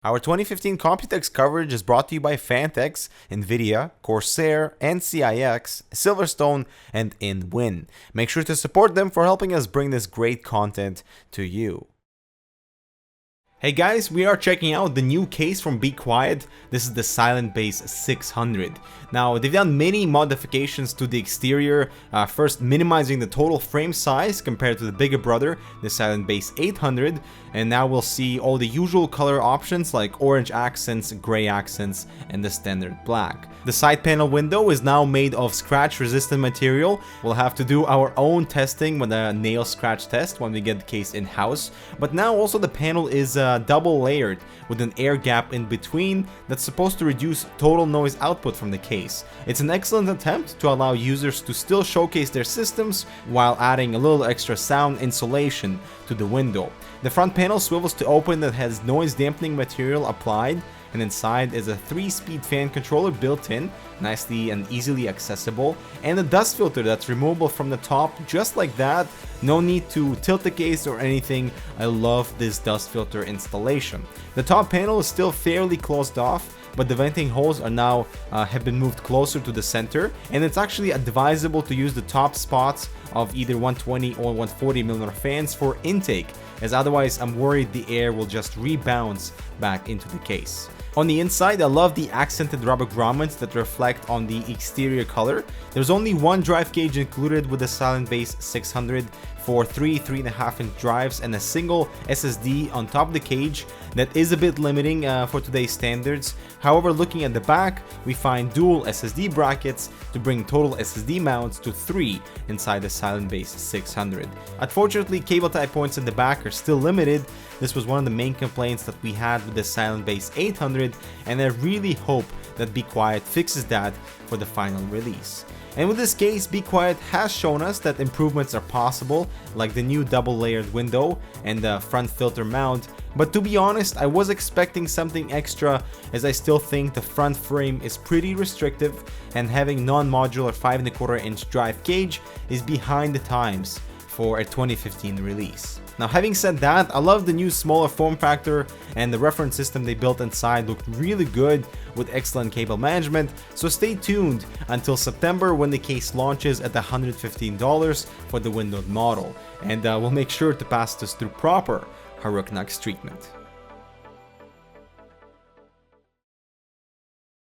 Our 2015 Computex coverage is brought to you by Fantex, Nvidia, Corsair, NCIX, Silverstone, and InWin. Make sure to support them for helping us bring this great content to you. Hey guys, we are checking out the new case from Be Quiet. This is the Silent Base 600. Now, they've done many modifications to the exterior, first minimizing the total frame size compared to the bigger brother, the Silent Base 800, and now we'll see all the usual color options like orange accents, gray accents, and the standard black. The side panel window is now made of scratch-resistant material. We'll have to do our own testing with a nail scratch test when we get the case in-house, but now also the panel is double layered with an air gap in between that's supposed to reduce total noise output from the case. It's an excellent attempt to allow users to still showcase their systems while adding a little extra sound insulation to the window. The front panel swivels to open that has noise dampening material applied, and inside is a 3-speed fan controller built in, nicely and easily accessible, and a dust filter that's removable from the top just like that. No need to tilt the case or anything. I love this dust filter installation. The top panel is still fairly closed off, but the venting holes are now have been moved closer to the center, and it's actually advisable to use the top spots of either 120 or 140mm fans for intake, as otherwise I'm worried the air will just rebound back into the case. On the inside, I love the accented rubber grommets that reflect on the exterior color. There's only one drive cage included with the Silent Base 600 for 3.5-inch drives and a single SSD on top of the cage. That is a bit limiting for today's standards. However, looking at the back, we find dual SSD brackets to bring total SSD mounts to 3 inside the Silent Base 600. Unfortunately, cable tie points in the back are still limited. This was one of the main complaints that we had with the Silent Base 800, and I really hope that Be Quiet fixes that for the final release. And with this case, Be Quiet has shown us that improvements are possible, like the new double layered window and the front filter mount, but to be honest, I was expecting something extra, as I still think the front frame is pretty restrictive, and having non-modular 5.25-inch drive cage is behind the times for a 2015 release. Now, having said that, I love the new smaller form factor, and the reference system they built inside looked really good with excellent cable management, so stay tuned until September when the case launches at $115 for the windowed model, and we'll make sure to pass this through proper Canucks treatment.